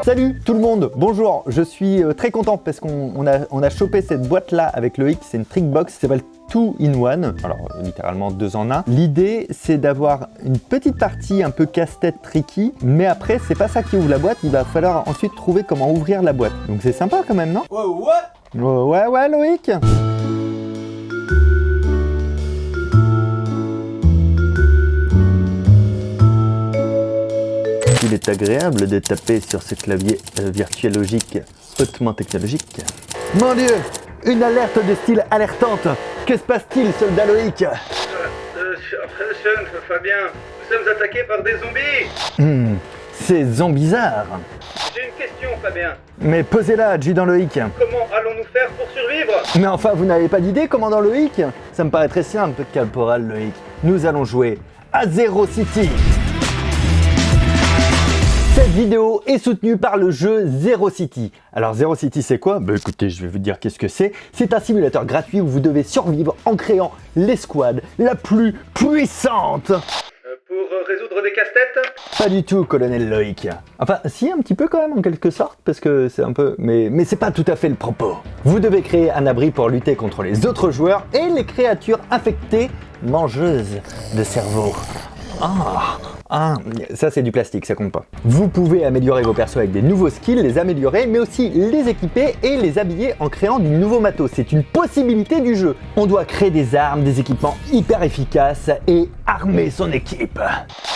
Salut tout le monde, bonjour, je suis très content parce qu'on a chopé cette boîte là avec Loïc, c'est une Trickbox qui s'appelle 2-in-1, alors littéralement 2 en 1. L'idée c'est d'avoir une petite partie un peu casse-tête tricky, mais après c'est pas ça qui ouvre la boîte, il va falloir ensuite trouver comment ouvrir la boîte. Donc c'est sympa quand même, non? Ouais Loïc. Il est agréable de taper sur ce clavier virtuologique hautement technologique. Mon Dieu, une alerte de style alertante. Que se passe-t-il, soldat Loïc? Fabien, nous sommes attaqués par des zombies. C'est zombizarre. J'ai une question, Fabien. Mais posez-la, adjudant Loïc. Comment allons-nous faire pour survivre? Mais enfin, vous n'avez pas d'idée, commandant Loïc? Ça me paraît très simple, caporal Loïc. Nous allons jouer à Zero City. Cette vidéo est soutenue par le jeu Zero City. Alors Zero City c'est quoi? Bah écoutez, je vais vous dire qu'est-ce que c'est. C'est un simulateur gratuit où vous devez survivre en créant l'escouade la plus puissante. Pour résoudre des casse-têtes? Pas du tout, colonel Loïc. Enfin, si, un petit peu quand même en quelque sorte, parce que c'est un peu... Mais c'est pas tout à fait le propos. Vous devez créer un abri pour lutter contre les autres joueurs et les créatures infectées mangeuses de cerveau. Ça c'est du plastique, ça compte pas. Vous pouvez améliorer vos persos avec des nouveaux skills, les améliorer, mais aussi les équiper et les habiller en créant du nouveau matos. C'est une possibilité du jeu. On doit créer des armes, des équipements hyper efficaces et armer son équipe.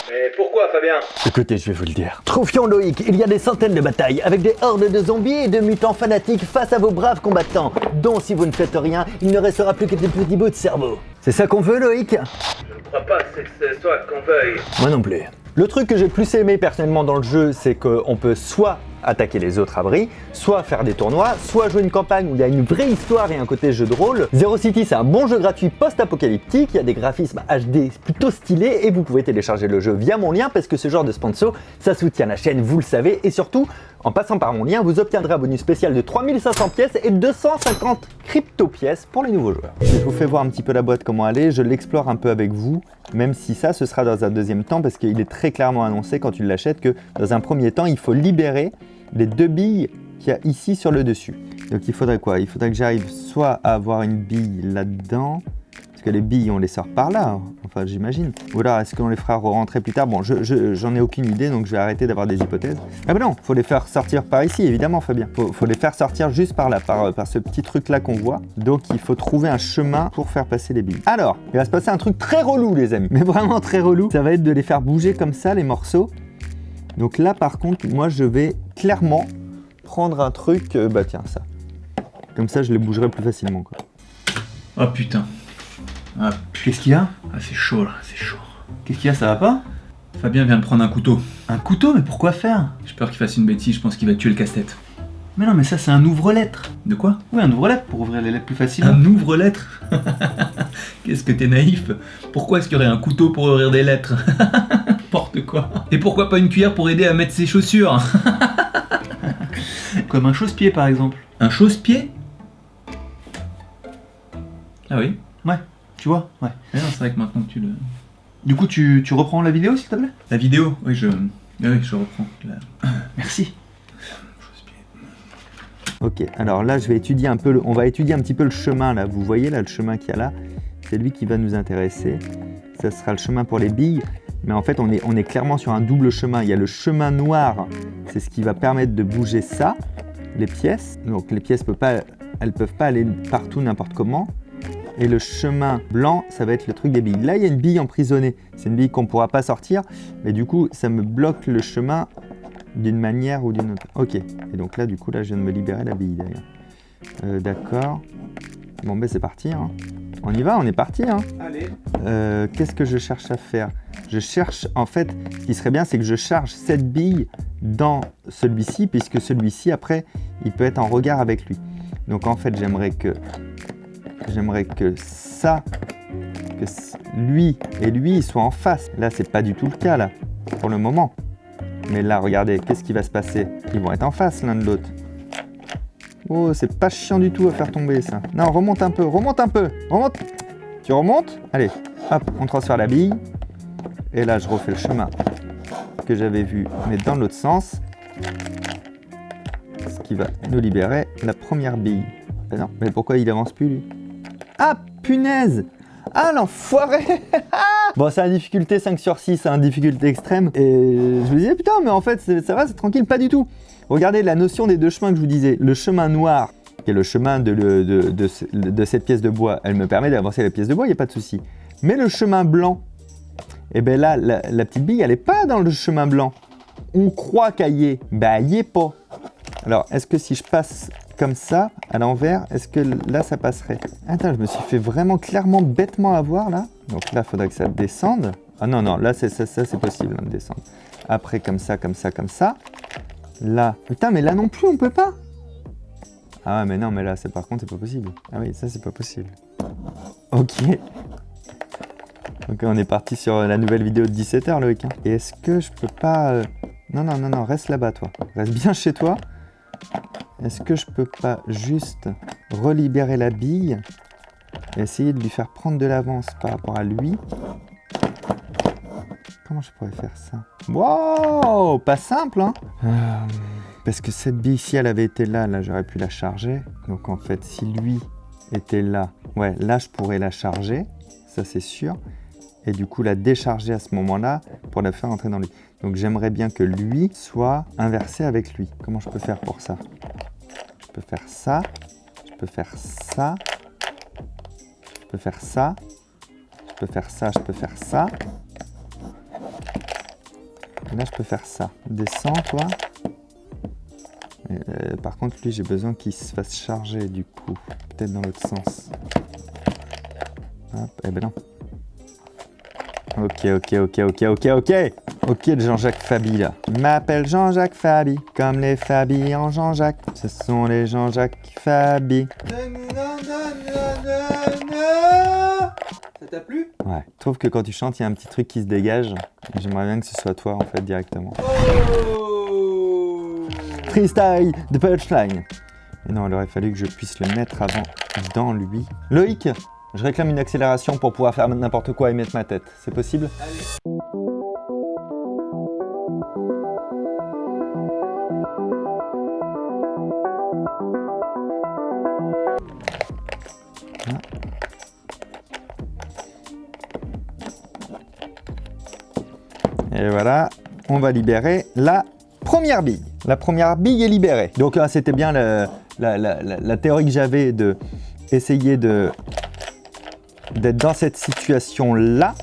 Mais pourquoi, Fabien? Écoutez, je vais vous le dire. Troufions Loïc, il y a des centaines de batailles avec des hordes de zombies et de mutants fanatiques face à vos braves combattants, dont si vous ne faites rien, il ne restera plus que des petits bouts de cerveau. C'est ça qu'on veut, Loïc? Je ne crois pas que c'est ça qu'on veuille. Moi non plus. Le truc que j'ai le plus aimé personnellement dans le jeu, c'est qu'on peut soit attaquer les autres abris, soit faire des tournois, soit jouer une campagne où il y a une vraie histoire et un côté jeu de rôle. Zero City, c'est un bon jeu gratuit post-apocalyptique, il y a des graphismes HD plutôt stylés et vous pouvez télécharger le jeu via mon lien parce que ce genre de sponsor, ça soutient la chaîne, vous le savez, et surtout, en passant par mon lien, vous obtiendrez un bonus spécial de 3500 pièces et 250 crypto-pièces pour les nouveaux joueurs. Je vous fais voir un petit peu la boîte, comment elle est, je l'explore un peu avec vous, même si ça, ce sera dans un deuxième temps parce qu'il est très clairement annoncé quand tu l'achètes que dans un premier temps, il faut libérer les 2 billes qu'il y a ici sur le dessus. Donc il faudrait quoi? Il faudrait que j'arrive soit à avoir une bille là-dedans, parce que les billes on les sort par là, enfin j'imagine. Ou alors est-ce qu'on les fera rentrer plus tard? Bon, j'en ai aucune idée, donc je vais arrêter d'avoir des hypothèses. Ah ben non, faut les faire sortir par ici, évidemment Fabien. Faut les faire sortir juste par là, par ce petit truc là qu'on voit. Donc il faut trouver un chemin pour faire passer les billes. Alors, il va se passer un truc très relou les amis, mais vraiment très relou. Ça va être de les faire bouger comme ça, les morceaux. Donc là par contre, moi je vais clairement prendre un truc, bah tiens ça. Comme ça je les bougerai plus facilement quoi. Oh putain. Ah, Qu'est-ce qu'il y a? Ah, c'est chaud là, c'est chaud. Qu'est-ce qu'il y a, ça va pas? Fabien vient de prendre un couteau. Un couteau? Mais pourquoi faire? J'ai peur qu'il fasse une bêtise, je pense qu'il va tuer le casse-tête. Mais non mais ça c'est un ouvre-lettre. De quoi? Oui, un ouvre-lettre pour ouvrir les lettres plus facilement. Un ouvre-lettre? Qu'est-ce que t'es naïf? Pourquoi est-ce qu'il y aurait un couteau pour ouvrir des lettres? N'importe quoi. Et pourquoi pas une cuillère pour aider à mettre ses chaussures? Comme un chausse-pied par exemple. Un chausse-pied? Ah oui? Ouais, tu vois, ouais. Mais non, c'est vrai que maintenant que tu le... Du coup tu reprends la vidéo s'il te plaît? La vidéo? Oui, je reprends. Merci. Ok, alors là je vais étudier un peu, on va étudier un petit peu le chemin là, vous voyez là le chemin qu'il y a là, c'est lui qui va nous intéresser, ça sera le chemin pour les billes, mais en fait on est clairement sur un double chemin, il y a le chemin noir, c'est ce qui va permettre de bouger ça, les pièces, donc les pièces elles peuvent pas aller partout n'importe comment, et le chemin blanc ça va être le truc des billes. Là il y a une bille emprisonnée, c'est une bille qu'on pourra pas sortir, mais du coup ça me bloque le chemin d'une manière ou d'une autre. Ok, et donc là du coup là je viens de me libérer la bille derrière. D'accord. Bon ben c'est parti hein. On y va, on est parti hein. Allez. Qu'est-ce que je cherche à faire? Je cherche en fait, ce qui serait bien c'est que je charge cette bille dans celui-ci, puisque celui-ci après il peut être en regard avec lui. Donc en fait j'aimerais que ça, que lui et lui soient en face. Là c'est pas du tout le cas là, pour le moment. Mais là, regardez, qu'est-ce qui va se passer? Ils vont être en face l'un de l'autre. Oh, c'est pas chiant du tout à faire tomber ça. Non, remonte un peu, remonte. Tu remontes? Allez, hop, on transfère la bille. Et là, je refais le chemin que j'avais vu, mais dans l'autre sens. qui va nous libérer la première bille. Ben non, mais pourquoi il avance plus lui? Ah punaise! Ah l'enfoiré! Bon, c'est un difficulté 5 sur 6, c'est un difficulté extrême. Et je me disais, putain, mais en fait, ça va, c'est tranquille, pas du tout. Regardez la notion des deux chemins que je vous disais. Le chemin noir, qui est le chemin de cette pièce de bois, elle me permet d'avancer la pièce de bois, il n'y a pas de souci. Mais le chemin blanc, et bien là, la petite bille, elle n'est pas dans le chemin blanc. On croit qu'elle y est, ben elle n'y est pas. Alors, est-ce que si je passe comme ça, à l'envers, est-ce que là, ça passerait? Attends, je me suis fait vraiment clairement, bêtement avoir, là. Donc là, il faudrait que ça descende. Ah non, non, là, ça c'est possible, hein, de descendre. Après, comme ça, comme ça, comme ça. Là. Putain, mais là non plus, on peut pas. Ah, mais non, mais là, par contre, c'est pas possible. Ah oui, ça, c'est pas possible. Ok. Donc, on est parti sur la nouvelle vidéo de 17h, Loïc. Hein. Et est-ce que je peux pas... Non, non, non, non, reste là-bas, toi. Reste bien chez toi. Est-ce que je peux pas juste relibérer la bille et essayer de lui faire prendre de l'avance par rapport à lui? Comment je pourrais faire ça? Wow, pas simple, hein? Parce que cette bille-ci, elle avait été là, j'aurais pu la charger. Donc en fait, si lui était là, ouais, là je pourrais la charger, ça c'est sûr. Et du coup la décharger à ce moment-là pour la faire entrer dans lui. Donc j'aimerais bien que lui soit inversé avec lui. Comment je peux faire pour ça? Je peux faire ça, je peux faire ça, je peux faire ça, je peux faire ça, je peux faire ça. Et là je peux faire ça. Descends toi. Par contre lui j'ai besoin qu'il se fasse charger du coup. Peut-être dans l'autre sens. Hop, eh ben non. Ok. Ok de Jean-Jacques Fabi là. M'appelle Jean-Jacques Fabi, comme les Fabi en Jean-Jacques. Ce sont les Jean-Jacques Fabi. Ça t'a plu? Ouais. Je trouve que quand tu chantes, il y a un petit truc qui se dégage. J'aimerais bien que ce soit toi en fait directement. Oh, Freestyle de punchline. Et non, il aurait fallu que je puisse le mettre avant dans lui. Loïc, je réclame une accélération pour pouvoir faire n'importe quoi et mettre ma tête. C'est possible? allez. Et voilà, on va libérer la première bille. La première bille est libérée. Donc là, c'était bien la théorie que j'avais de essayer d'être dans cette situation-là.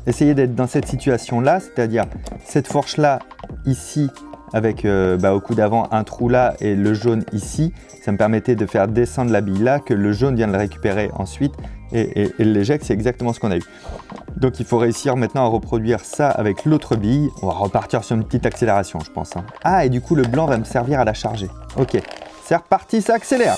Essayer d'être dans cette situation-là, c'est-à-dire cette fourche-là, ici, avec au coup d'avant un trou là et le jaune ici. Ça me permettait de faire descendre la bille là, que le jaune vienne le récupérer ensuite et l'éjecte, c'est exactement ce qu'on a eu. Donc il faut réussir maintenant à reproduire ça avec l'autre bille. On va repartir sur une petite accélération, je pense. Hein. Ah, et du coup, le blanc va me servir à la charger. Ok, c'est reparti, ça accélère.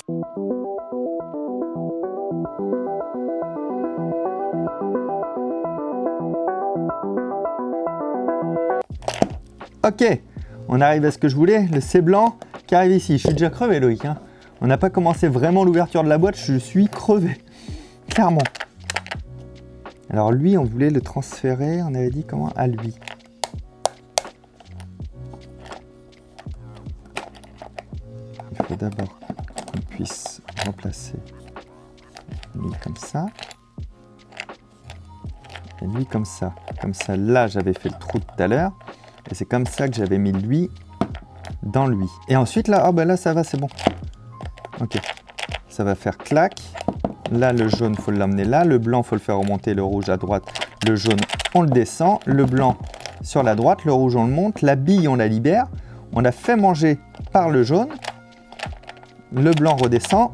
Ok, on arrive à ce que je voulais, le C blanc qui arrive ici. Je suis déjà crevé, Loïc. Hein. On n'a pas commencé vraiment l'ouverture de la boîte, je suis crevé. Clairement. Alors lui, on voulait le transférer, on avait dit comment? À lui. Il faut d'abord qu'on puisse remplacer lui comme ça. Et lui comme ça. Comme ça, là, j'avais fait le trou tout à l'heure. Et c'est comme ça que j'avais mis lui dans lui. Et ensuite, là, oh ben là, ça va, c'est bon. Ok. Ça va faire clac. Là, le jaune, il faut l'emmener là. Le blanc, il faut le faire remonter. Le rouge à droite. Le jaune, on le descend. Le blanc sur la droite. Le rouge, on le monte. La bille, on la libère. On la fait manger par le jaune. Le blanc redescend.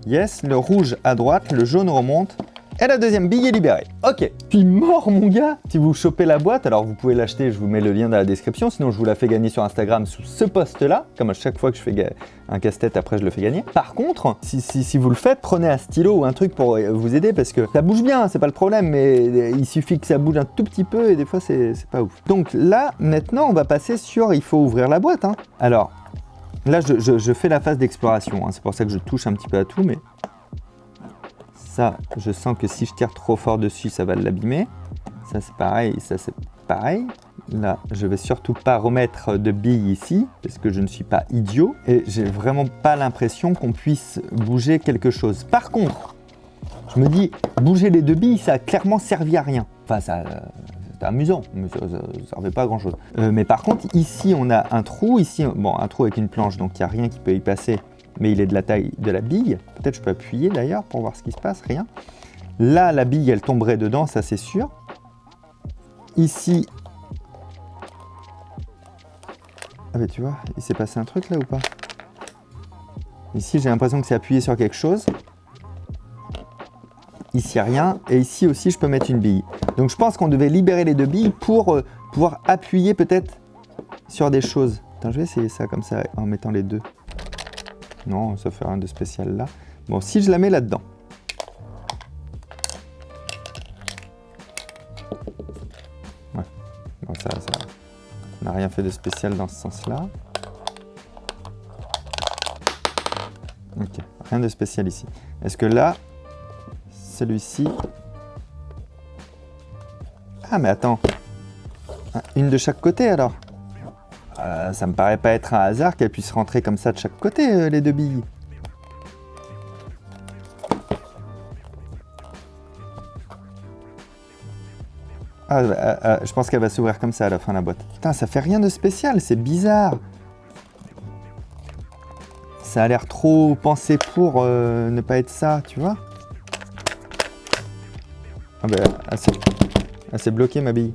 Yes. Le rouge à droite. Le jaune remonte. Et la deuxième bille est libérée. Ok. Puis mort, mon gars. Si vous chopez la boîte, alors vous pouvez l'acheter. Je vous mets le lien dans la description. Sinon, je vous la fais gagner sur Instagram sous ce post-là. Comme à chaque fois que je fais un casse-tête, après, je le fais gagner. Par contre, si vous le faites, prenez un stylo ou un truc pour vous aider parce que ça bouge bien, c'est pas le problème. Mais il suffit que ça bouge un tout petit peu et des fois, c'est pas ouf. Donc là, maintenant, on va passer sur il faut ouvrir la boîte. Hein. Alors, là, je fais la phase d'exploration. Hein. C'est pour ça que je touche un petit peu à tout, mais... Ça, je sens que si je tire trop fort dessus, ça va l'abîmer. Ça, c'est pareil. Ça, c'est pareil. Là, je vais surtout pas remettre de billes ici, parce que je ne suis pas idiot. Et j'ai vraiment pas l'impression qu'on puisse bouger quelque chose. Par contre, je me dis, bouger les 2 billes, ça a clairement servi à rien. Enfin, c'était amusant, mais ça ne servait pas à grand chose. Mais par contre, ici, on a un trou. Ici, bon, un trou avec une planche, donc il n'y a rien qui peut y passer. Mais il est de la taille de la bille. Peut-être je peux appuyer d'ailleurs pour voir ce qui se passe, rien. Là, la bille, elle tomberait dedans, ça c'est sûr. Ici... Ah bah tu vois, il s'est passé un truc là ou pas? Ici, j'ai l'impression que c'est appuyé sur quelque chose. Ici, rien. Et ici aussi, je peux mettre une bille. Donc, je pense qu'on devait libérer les 2 billes pour pouvoir appuyer peut-être sur des choses. Attends, je vais essayer ça comme ça en mettant les 2. Non, ça fait rien de spécial là. Bon, si je la mets là-dedans. Ouais. Bon, ça n'a rien fait de spécial dans ce sens-là. Ok, rien de spécial ici. Est-ce que là, celui-ci... Ah, mais attends. Une de chaque côté, alors. Ça me paraît pas être un hasard qu'elle puisse rentrer comme ça de chaque côté, les 2 billes. Je pense qu'elle va s'ouvrir comme ça à la fin de la boîte. Putain, ça fait rien de spécial, c'est bizarre. Ça a l'air trop pensé pour ne pas être ça, tu vois. Ah bah, elle s'est bloquée ma bille.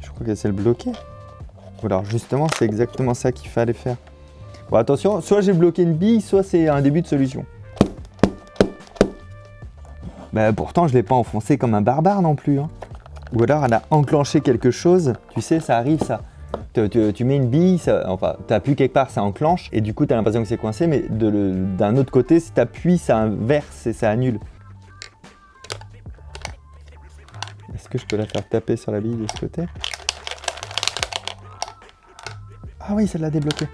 Je crois qu'elle s'est bloquée. Ou alors justement, c'est exactement ça qu'il fallait faire. Bon, attention, soit j'ai bloqué une bille, soit c'est un début de solution. Bah, pourtant, je ne l'ai pas enfoncé comme un barbare non plus. Hein. Ou alors, elle a enclenché quelque chose. Tu sais, ça arrive, ça. Tu mets une bille, enfin, tu appuies quelque part, ça enclenche. Et du coup, tu as l'impression que c'est coincé. Mais d'un autre côté, si tu appuies, ça inverse et ça annule. Est-ce que je peux la faire taper sur la bille de ce côté? Ah oui, ça l'a débloqué.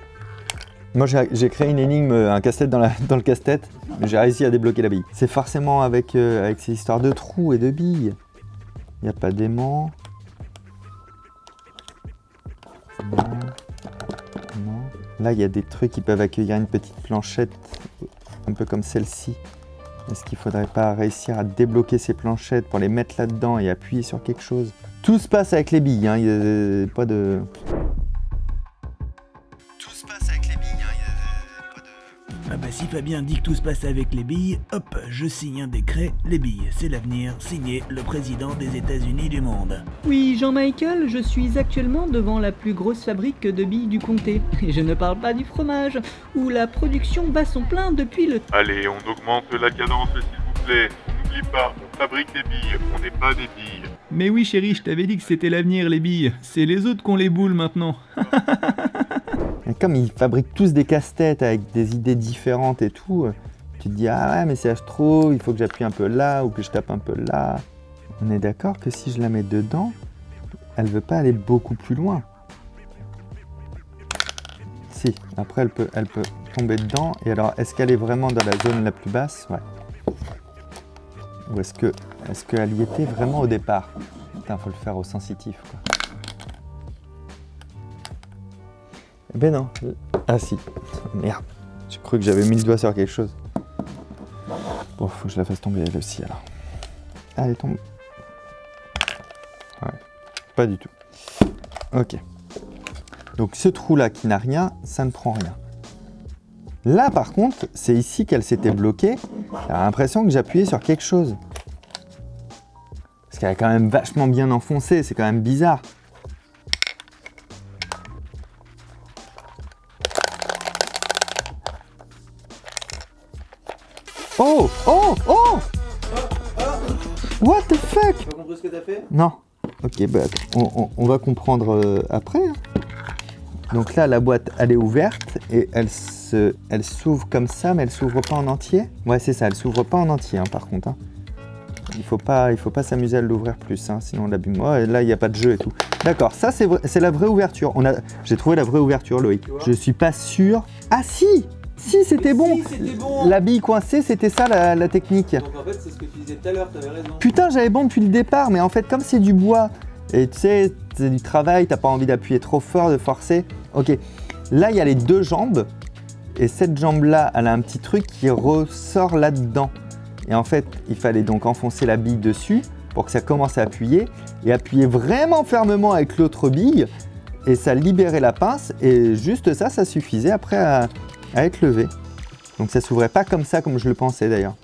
Moi, j'ai créé une énigme, un casse-tête dans le casse-tête. J'ai réussi à débloquer la bille. C'est forcément avec ces histoires de trous et de billes. Il n'y a pas d'aimant. Non. Non. Là, il y a des trucs qui peuvent accueillir une petite planchette, un peu comme celle-ci. Est-ce qu'il ne faudrait pas réussir à débloquer ces planchettes pour les mettre là-dedans et appuyer sur quelque chose? Tout se passe avec les billes, hein. Il n'y a pas de... Ah bah si Fabien dit que tout se passe avec les billes, hop, je signe un décret, les billes, c'est l'avenir, signé le président des États-Unis du monde. Oui, Jean-Michel, je suis actuellement devant la plus grosse fabrique de billes du comté. Et je ne parle pas du fromage, où la production bat son plein depuis le... Allez, on augmente la cadence s'il vous plaît. N'oublie pas, on fabrique des billes, on n'est pas des billes. Mais oui chérie, je t'avais dit que c'était l'avenir les billes. C'est les autres qui ont les boules maintenant. Et comme ils fabriquent tous des casse-têtes avec des idées différentes et tout, tu te dis ah ouais mais c'est trop, il faut que j'appuie un peu là ou que je tape un peu là. On est d'accord que si je la mets dedans, elle veut pas aller beaucoup plus loin. Si, après elle peut tomber dedans. Et alors est-ce qu'elle est vraiment dans la zone la plus basse? Ouais. Ou est-ce qu'elle y était vraiment au départ? Putain, faut le faire au sensitif quoi. Ben non. Ah si. Merde. J'ai cru que j'avais mis le doigt sur quelque chose. Bon, faut que je la fasse tomber elle aussi alors. Ah, elle tombe. Ouais. Pas du tout. Ok. Donc ce trou là qui n'a rien, ça ne prend rien. Là par contre, c'est ici qu'elle s'était bloquée. J'ai l'impression que j'appuyais sur quelque chose. Parce qu'elle est quand même vachement bien enfoncée, c'est quand même bizarre. Oh! Oh! Oh! What the fuck? Tu as compris ce que t'as fait? Non. Ok, bah on va comprendre après. Hein. Donc là, la boîte, elle est ouverte et elle s'ouvre comme ça, mais elle s'ouvre pas en entier. Ouais, c'est ça, elle s'ouvre pas en entier, hein, par contre. Hein. Il faut pas s'amuser à l'ouvrir plus, hein, sinon on l'abîme. Ouais, là, il n'y a pas de jeu et tout. D'accord, ça c'est la vraie ouverture. J'ai trouvé la vraie ouverture, Loïc. Je suis pas sûr. Ah si! Si, c'était bon. Si, c'était bon. La bille coincée, c'était ça la technique. Donc en fait, c'est ce que tu disais tout à l'heure, t'avais raison. Putain, j'avais bon depuis le départ, mais en fait, comme c'est du bois, et tu sais, c'est du travail, t'as pas envie d'appuyer trop fort, de forcer. Ok, là, il y a les deux jambes, et cette jambe-là, elle a un petit truc qui ressort là-dedans. Et en fait, il fallait donc enfoncer la bille dessus pour que ça commence à appuyer, et appuyer vraiment fermement avec l'autre bille, et ça libérait la pince, et juste ça, ça suffisait après à être levé. Donc ça s'ouvrait pas comme ça, comme je le pensais d'ailleurs.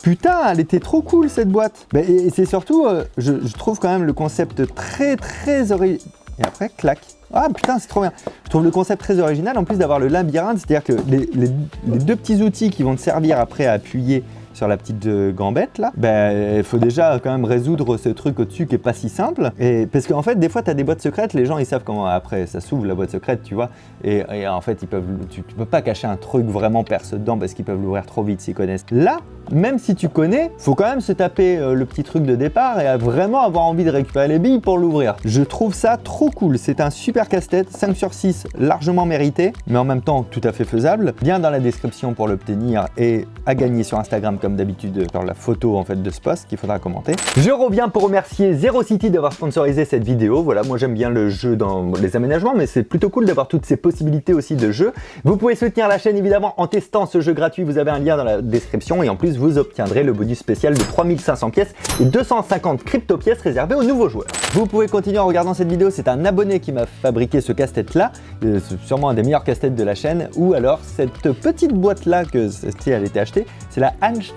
Putain, elle était trop cool cette boîte. Bah, et c'est surtout, je trouve quand même le concept très original. Et après, clac. Ah putain, c'est trop bien. Je trouve le concept très original, en plus d'avoir le labyrinthe, c'est-à-dire que les deux petits outils qui vont te servir après à appuyer sur la petite gambette là, ben il faut déjà quand même résoudre ce truc au-dessus qui est pas si simple. Et parce qu'en fait, des fois, tu as des boîtes secrètes, les gens ils savent comment après ça s'ouvre la boîte secrète, tu vois. Et en fait, tu peux pas cacher un truc vraiment perce dedans parce qu'ils peuvent l'ouvrir trop vite s'ils connaissent. Là, même si tu connais, faut quand même se taper le petit truc de départ et vraiment avoir envie de récupérer les billes pour l'ouvrir. Je trouve ça trop cool. C'est un super casse-tête, 5 sur 6, largement mérité, mais en même temps tout à fait faisable. Lien dans la description pour l'obtenir et à gagner sur Instagram comme d'habitude sur la photo en fait de ce post qu'il faudra commenter. Je reviens pour remercier Zero City d'avoir sponsorisé cette vidéo. Voilà, moi j'aime bien le jeu dans les aménagements, mais c'est plutôt cool d'avoir toutes ces possibilités aussi de jeu. Vous pouvez soutenir la chaîne évidemment en testant ce jeu gratuit. Vous avez un lien dans la description et en plus vous obtiendrez le bonus spécial de 3500 pièces et 250 crypto pièces réservées aux nouveaux joueurs. Vous pouvez continuer en regardant cette vidéo. C'est un abonné qui m'a fabriqué ce casse-tête là. C'est sûrement un des meilleurs casse-têtes de la chaîne. Ou alors cette petite boîte là que si elle était achetée, c'est la Einstein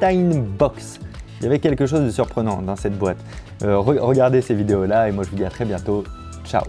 Box. Il y avait quelque chose de surprenant dans cette boîte. Regardez ces vidéos là et moi je vous dis à très bientôt. Ciao.